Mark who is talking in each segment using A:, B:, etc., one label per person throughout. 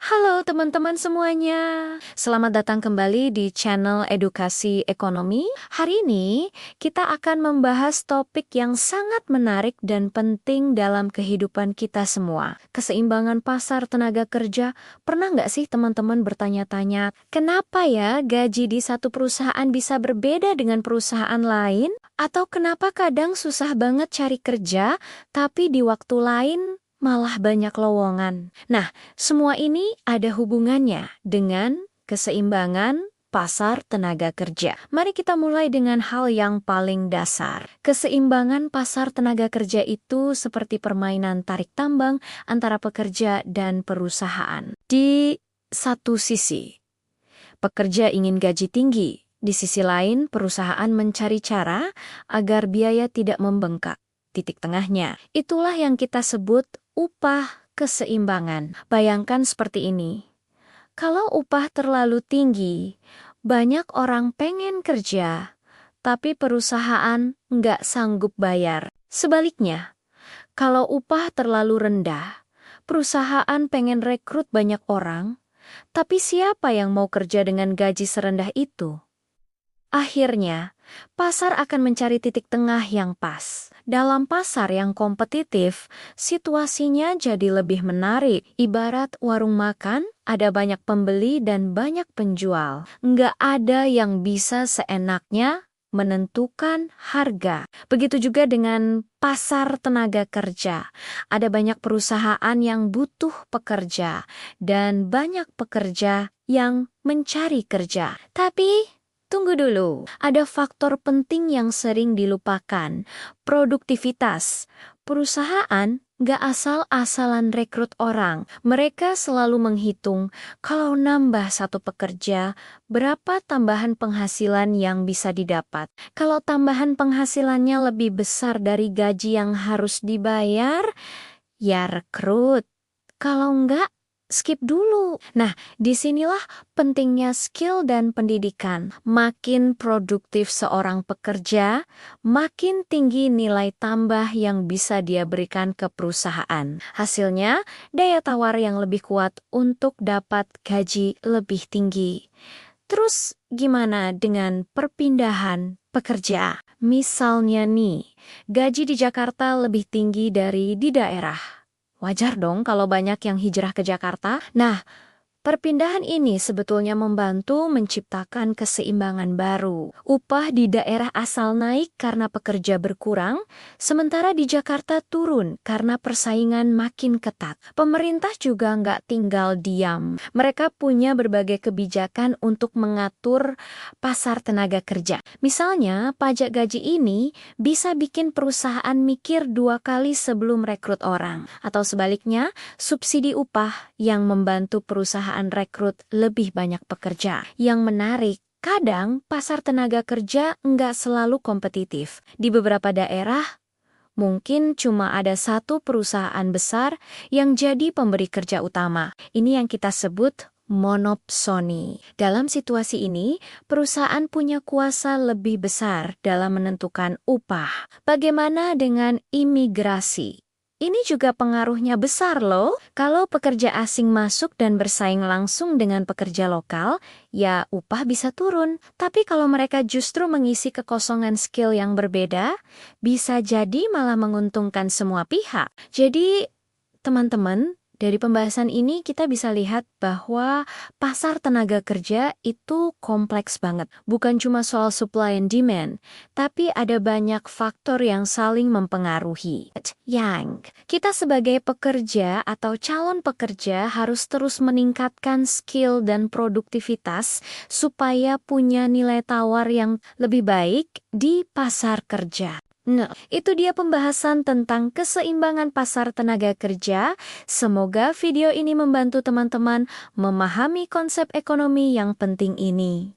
A: Halo teman-teman semuanya, selamat datang kembali di channel Edukasi Ekonomi. Hari ini kita akan membahas topik yang sangat menarik dan penting dalam kehidupan kita semua. Keseimbangan pasar tenaga kerja. Pernah nggak sih teman-teman bertanya-tanya, kenapa ya gaji di satu perusahaan bisa berbeda dengan perusahaan lain? Atau kenapa kadang susah banget cari kerja, tapi di waktu lain malah banyak lowongan? Nah, semua ini ada hubungannya dengan keseimbangan pasar tenaga kerja. Mari kita mulai dengan hal yang paling dasar. Keseimbangan pasar tenaga kerja itu seperti permainan tarik tambang antara pekerja dan perusahaan. Di satu sisi, pekerja ingin gaji tinggi. Di sisi lain, perusahaan mencari cara agar biaya tidak membengkak. Titik tengahnya, itulah yang kita sebut upah keseimbangan. Bayangkan seperti ini. Kalau upah terlalu tinggi, banyak orang pengen kerja, tapi perusahaan nggak sanggup bayar. Sebaliknya, kalau upah terlalu rendah, perusahaan pengen rekrut banyak orang, tapi siapa yang mau kerja dengan gaji serendah itu? Akhirnya, pasar akan mencari titik tengah yang pas. Dalam pasar yang kompetitif, situasinya jadi lebih menarik. Ibarat warung makan, ada banyak pembeli dan banyak penjual. Nggak ada yang bisa seenaknya menentukan harga. Begitu juga dengan pasar tenaga kerja. Ada banyak perusahaan yang butuh pekerja dan banyak pekerja yang mencari kerja. Tapi tunggu dulu, ada faktor penting yang sering dilupakan, produktivitas. Perusahaan nggak asal-asalan rekrut orang. Mereka selalu menghitung kalau nambah satu pekerja, berapa tambahan penghasilan yang bisa didapat. Kalau tambahan penghasilannya lebih besar dari gaji yang harus dibayar, ya rekrut. Kalau enggak, skip dulu. Nah, disinilah pentingnya skill dan pendidikan. Makin produktif seorang pekerja, makin tinggi nilai tambah yang bisa dia berikan ke perusahaan. Hasilnya, daya tawar yang lebih kuat untuk dapat gaji lebih tinggi. Terus gimana dengan perpindahan pekerja? Misalnya nih, gaji di Jakarta lebih tinggi dari di daerah. Wajar dong kalau banyak yang hijrah ke Jakarta. Nah, perpindahan ini sebetulnya membantu menciptakan keseimbangan baru. Upah di daerah asal naik karena pekerja berkurang, sementara di Jakarta turun karena persaingan makin ketat. Pemerintah juga nggak tinggal diam. Mereka punya berbagai kebijakan untuk mengatur pasar tenaga kerja. Misalnya, pajak gaji ini bisa bikin perusahaan mikir 2 kali sebelum rekrut orang. Atau sebaliknya, subsidi upah yang membantu perusahaan rekrut lebih banyak pekerja. Yang menarik, kadang pasar tenaga kerja nggak selalu kompetitif. Di beberapa daerah, mungkin cuma ada satu perusahaan besar yang jadi pemberi kerja utama. Ini yang kita sebut monopsoni. Dalam situasi ini, perusahaan punya kuasa lebih besar dalam menentukan upah. Bagaimana dengan imigrasi? Ini juga pengaruhnya besar loh. Kalau pekerja asing masuk dan bersaing langsung dengan pekerja lokal, ya upah bisa turun. Tapi kalau mereka justru mengisi kekosongan skill yang berbeda, bisa jadi malah menguntungkan semua pihak. Jadi, teman-teman, dari pembahasan ini kita bisa lihat bahwa pasar tenaga kerja itu kompleks banget. Bukan cuma soal supply and demand, tapi ada banyak faktor yang saling mempengaruhi. Yang kita sebagai pekerja atau calon pekerja harus terus meningkatkan skill dan produktivitas supaya punya nilai tawar yang lebih baik di pasar kerja. Nah, itu dia pembahasan tentang keseimbangan pasar tenaga kerja. Semoga video ini membantu teman-teman memahami konsep ekonomi yang penting ini.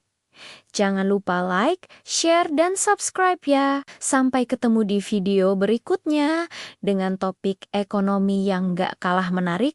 A: Jangan lupa like, share, dan subscribe ya. Sampai ketemu di video berikutnya dengan topik ekonomi yang gak kalah menarik